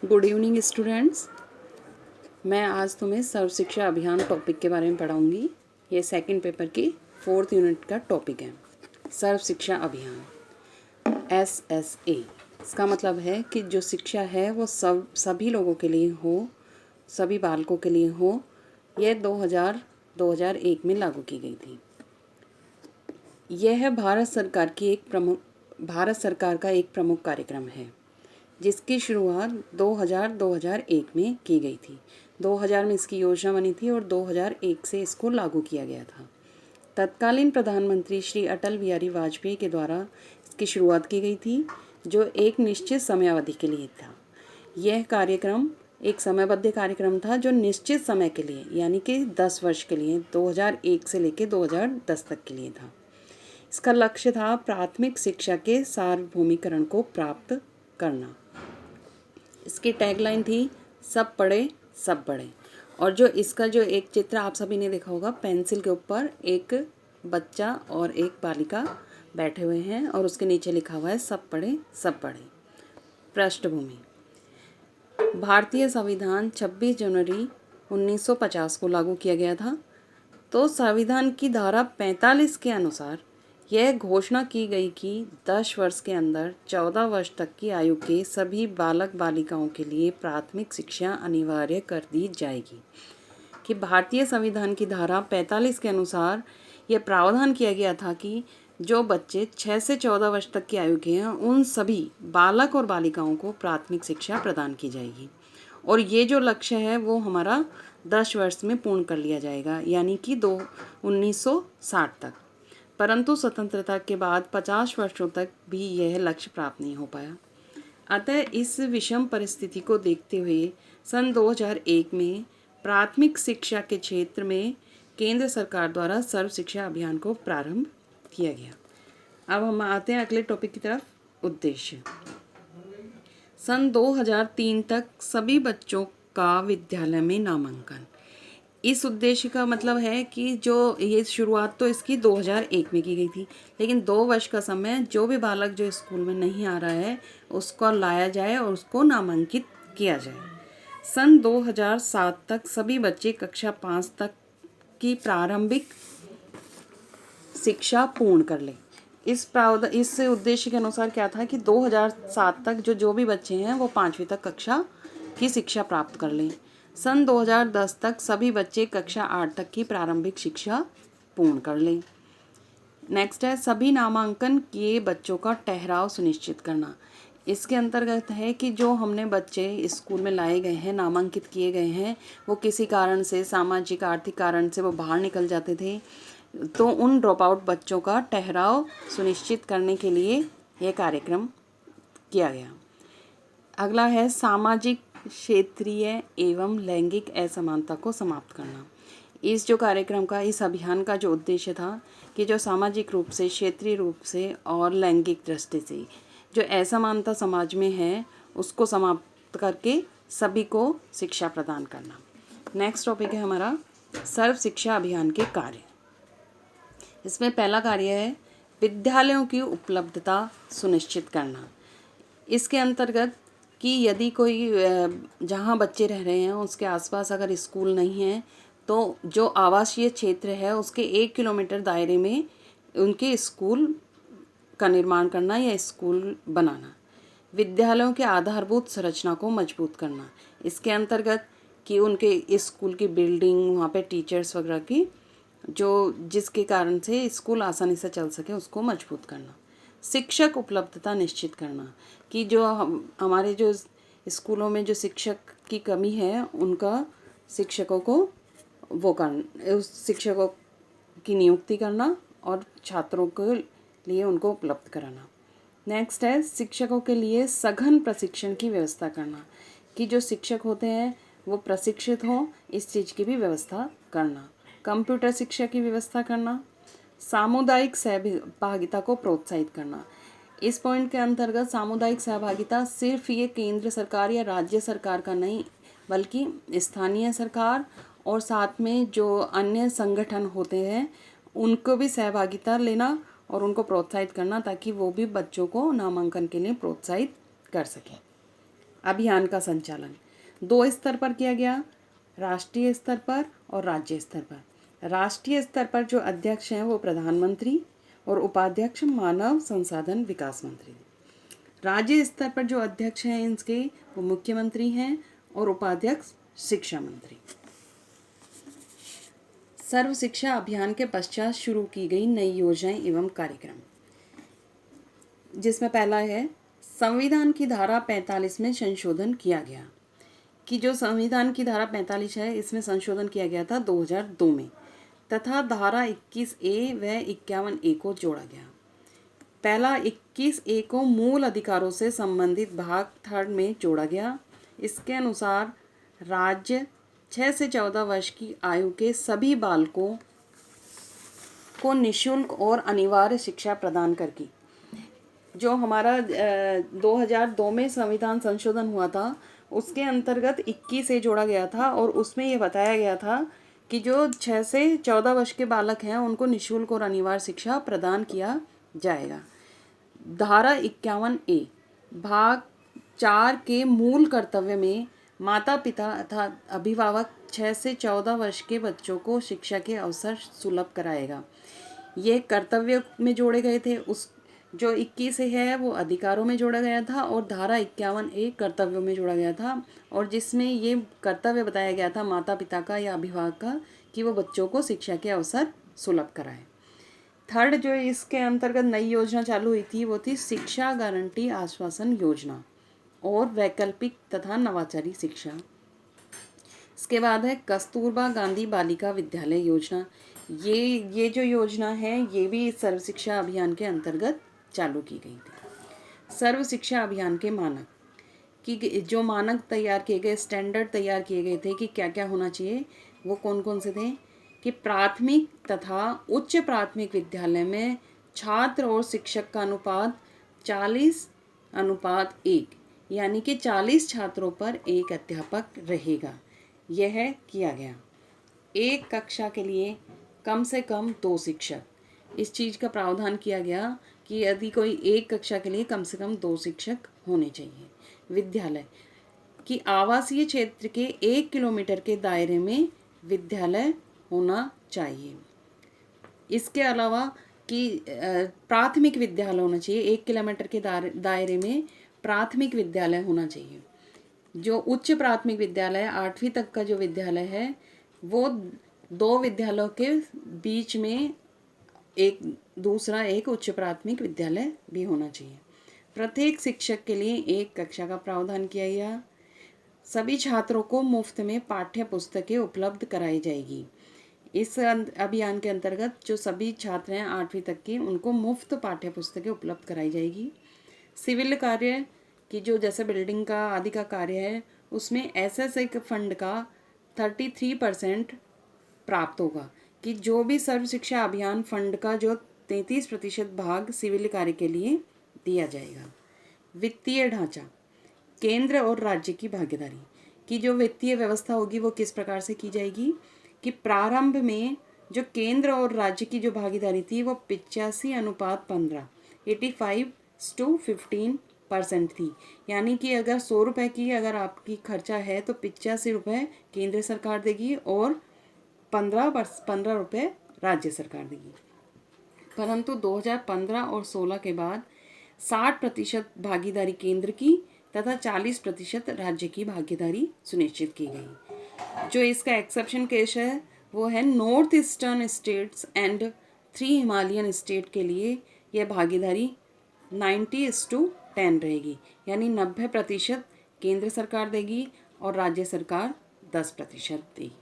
Good evening students. मैं आज तुम्हें सर्व शिक्षा अभियान टॉपिक के बारे में पढ़ाऊंगी। ये सेकंड पेपर की 4th यूनिट का टॉपिक है, सर्व शिक्षा अभियान SSA। इसका मतलब है कि जो शिक्षा है वो सभी लोगों के लिए हो, सभी बालकों के लिए हो। यह 2001 में लागू की गई थी। यह भारत सरकार का एक प्रमुख कार्यक्रम है जिसकी शुरुआत 2001 में की गई थी। 2000 में इसकी योजना बनी थी और 2001 से इसको लागू किया गया था। तत्कालीन प्रधानमंत्री श्री अटल बिहारी वाजपेयी के द्वारा इसकी शुरुआत की गई थी, जो एक निश्चित समयावधि के लिए था। यह कार्यक्रम एक समयबद्ध कार्यक्रम था जो निश्चित समय के लिए यानी कि 10 वर्ष के लिए 2001 से लेकर 2010 तक के लिए था। इसका लक्ष्य था प्राथमिक शिक्षा के सार्वभौमिकरण को प्राप्त करना। इसकी टैगलाइन थी सब पढ़े सब बढ़े। और जो इसका जो एक चित्र आप सभी ने देखा होगा, पेंसिल के ऊपर एक बच्चा और एक बालिका बैठे हुए हैं और उसके नीचे लिखा हुआ है सब पढ़े सब बढ़े। पृष्ठभूमि: भारतीय संविधान 26 जनवरी 1950 को लागू किया गया था। तो संविधान की धारा 45 के अनुसार यह घोषणा की गई कि 10 वर्ष के अंदर 14 वर्ष तक की आयु के सभी बालक बालिकाओं के लिए प्राथमिक शिक्षा अनिवार्य कर दी जाएगी। कि भारतीय संविधान की धारा 45 के अनुसार यह प्रावधान किया गया था कि जो बच्चे 6 से 14 वर्ष तक की आयु के हैं उन सभी बालक और बालिकाओं को प्राथमिक शिक्षा प्रदान की जाएगी। और ये जो लक्ष्य है वो हमारा 10 वर्ष में पूर्ण कर लिया जाएगा, यानी कि 1960 तक। परंतु स्वतंत्रता के बाद 50 वर्षों तक भी यह लक्ष्य प्राप्त नहीं हो पाया। अतः इस विषम परिस्थिति को देखते हुए सन 2001 में प्राथमिक शिक्षा के क्षेत्र में केंद्र सरकार द्वारा सर्व शिक्षा अभियान को प्रारंभ किया गया। अब हम आते हैं अगले टॉपिक की तरफ, उद्देश्य। सन 2003 तक सभी बच्चों का विद्यालय में नामांकन। इस उद्देश्य का मतलब है कि जो ये शुरुआत तो इसकी 2001 में की गई थी, लेकिन 2 वर्ष का समय जो भी बालक जो स्कूल में नहीं आ रहा है उसको लाया जाए और उसको नामांकित किया जाए। सन 2007 तक सभी बच्चे कक्षा 5 तक की प्रारंभिक शिक्षा पूर्ण कर लें। इस उद्देश्य के अनुसार क्या था कि 2007 तक जो भी बच्चे हैं वो 5वीं तक कक्षा की शिक्षा प्राप्त कर लें। सन 2010 तक सभी बच्चे कक्षा 8 तक की प्रारंभिक शिक्षा पूर्ण कर लें। नेक्स्ट है सभी नामांकन किए बच्चों का ठहराव सुनिश्चित करना। इसके अंतर्गत है कि जो हमने बच्चे स्कूल में लाए गए हैं, नामांकित किए गए हैं, वो किसी कारण से, सामाजिक आर्थिक कारण से वो बाहर निकल जाते थे, तो उन ड्रॉप आउट बच्चों का ठहराव सुनिश्चित करने के लिए यह कार्यक्रम किया गया। अगला है सामाजिक, क्षेत्रीय एवं लैंगिक असमानता को समाप्त करना। इस जो कार्यक्रम का, इस अभियान का जो उद्देश्य था कि जो सामाजिक रूप से, क्षेत्रीय रूप से और लैंगिक दृष्टि से जो असमानता समाज में है उसको समाप्त करके सभी को शिक्षा प्रदान करना। नेक्स्ट टॉपिक है हमारा सर्व शिक्षा अभियान के कार्य। इसमें पहला कार्य है विद्यालयों की उपलब्धता सुनिश्चित करना। इसके अंतर्गत कि यदि कोई जहाँ बच्चे रह रहे हैं उसके आसपास अगर स्कूल नहीं है तो जो आवासीय क्षेत्र है उसके 1 किलोमीटर दायरे में उनके स्कूल का निर्माण करना या स्कूल बनाना। विद्यालयों के आधारभूत संरचना को मजबूत करना। इसके अंतर्गत कि उनके स्कूल की बिल्डिंग, वहाँ पे टीचर्स वगैरह की जो जिसके कारण से स्कूल आसानी से चल सके उसको मजबूत करना। शिक्षक उपलब्धता निश्चित करना कि जो हमारे जो स्कूलों में जो शिक्षक की कमी है उनका शिक्षकों को उस शिक्षकों की नियुक्ति करना और छात्रों के लिए उनको उपलब्ध कराना। नेक्स्ट है शिक्षकों के लिए सघन प्रशिक्षण की व्यवस्था करना कि जो शिक्षक होते हैं वो प्रशिक्षित हों, इस चीज़ की भी व्यवस्था करना। कंप्यूटर शिक्षा की व्यवस्था करना। सामुदायिक सहभागिता को प्रोत्साहित करना। इस पॉइंट के अंतर्गत सामुदायिक सहभागिता सिर्फ ये केंद्र सरकार या राज्य सरकार का नहीं बल्कि स्थानीय सरकार और साथ में जो अन्य संगठन होते हैं उनको भी सहभागिता लेना और उनको प्रोत्साहित करना ताकि वो भी बच्चों को नामांकन के लिए प्रोत्साहित कर सकें। अभियान का संचालन 2 स्तर पर किया गया, राष्ट्रीय स्तर पर और राज्य स्तर पर। राष्ट्रीय स्तर पर जो अध्यक्ष हैं वो प्रधानमंत्री और उपाध्यक्ष मानव संसाधन विकास मंत्री। राज्य स्तर पर जो अध्यक्ष हैं इनके वो मुख्यमंत्री हैं और उपाध्यक्ष शिक्षा मंत्री। सर्व शिक्षा अभियान के पश्चात शुरू की गई नई योजनाएं एवं कार्यक्रम, जिसमें पहला है संविधान की धारा 45 में संशोधन किया गया। कि जो संविधान की धारा 45 है इसमें संशोधन किया गया था 2002 में, तथा धारा 21A व 51A को जोड़ा गया। पहला 21A को मूल अधिकारों से संबंधित भाग 3 में जोड़ा गया। इसके अनुसार राज्य 6 से 14 वर्ष की आयु के सभी बालकों को निःशुल्क और अनिवार्य शिक्षा प्रदान करके, जो हमारा 2002 में संविधान संशोधन हुआ था उसके अंतर्गत 21 से जोड़ा गया था और उसमें ये बताया गया था कि जो 6 से 14 वर्ष के बालक हैं उनको निःशुल्क और अनिवार्य शिक्षा प्रदान किया जाएगा। धारा 51A भाग 4 के मूल कर्तव्य में माता पिता तथा अभिभावक 6 से 14 वर्ष के बच्चों को शिक्षा के अवसर सुलभ कराएगा। ये कर्तव्य में जोड़े गए थे। उस जो 21 है वो अधिकारों में जोड़ा गया था और धारा 51A कर्तव्यों में जोड़ा गया था, और जिसमें ये कर्तव्य बताया गया था माता पिता का या अभिभावक का कि वो बच्चों को शिक्षा के अवसर सुलभ कराए। थर्ड जो इसके अंतर्गत नई योजना चालू हुई थी वो थी शिक्षा गारंटी आश्वासन योजना और वैकल्पिक तथा नवाचारी शिक्षा। इसके बाद है कस्तूरबा गांधी बालिका विद्यालय योजना। ये जो योजना है ये भी सर्व शिक्षा अभियान के अंतर्गत चालू की गई थी। सर्व शिक्षा अभियान के मानक कि जो मानक तैयार किए गए, स्टैंडर्ड तैयार किए गए थे कि क्या क्या होना चाहिए, वो कौन कौन से थे कि प्राथमिक तथा उच्च प्राथमिक विद्यालय में छात्र और शिक्षक का अनुपात 40:1, यानी कि 40 छात्रों पर एक अध्यापक रहेगा। यह किया गया। एक कक्षा के लिए कम से कम 2 शिक्षक, इस चीज़ का प्रावधान किया गया कि यदि कोई एक कक्षा के लिए कम से कम 2 शिक्षक होने चाहिए। विद्यालय कि आवासीय क्षेत्र के 1 किलोमीटर के दायरे में विद्यालय होना चाहिए। इसके अलावा कि प्राथमिक विद्यालय होना चाहिए, 1 किलोमीटर के दायरे में प्राथमिक विद्यालय होना चाहिए। जो उच्च प्राथमिक विद्यालय 8वीं तक का जो विद्यालय है वो 2 विद्यालयों के बीच में एक उच्च प्राथमिक विद्यालय भी होना चाहिए। प्रत्येक शिक्षक के लिए 1 कक्षा का प्रावधान किया गया। सभी छात्रों को मुफ्त में पाठ्य पुस्तकें उपलब्ध कराई जाएगी। इस अभियान के अंतर्गत जो सभी छात्र हैं 8वीं तक के उनको मुफ्त पाठ्य पुस्तकें उपलब्ध कराई जाएगी। सिविल कार्य की जो जैसे बिल्डिंग का आदि का कार्य है उसमें एसएसए फंड का 33% प्राप्त होगा कि जो भी सर्व शिक्षा अभियान फंड का जो 33% भाग सिविल कार्य के लिए दिया जाएगा। वित्तीय ढांचा, केंद्र और राज्य की भागीदारी की जो वित्तीय व्यवस्था होगी वो किस प्रकार से की जाएगी कि प्रारंभ में जो केंद्र और राज्य की जो भागीदारी थी वो 85:15 85:15% थी। यानी कि अगर 100 रुपये की अगर आपकी खर्चा है तो 85 रुपये केंद्र सरकार देगी और 15 रुपये राज्य सरकार देगी। परंतु 2015 और 16 के बाद 60% भागीदारी केंद्र की तथा 40% राज्य की भागीदारी सुनिश्चित की गई। जो इसका एक्सेप्शन केस है वो है north eastern states and 3 Himalayan state के लिए यह भागीदारी 90:10 रहेगी, यानी 90% केंद्र सरकार देगी और राज्य सरकार 10% देगी।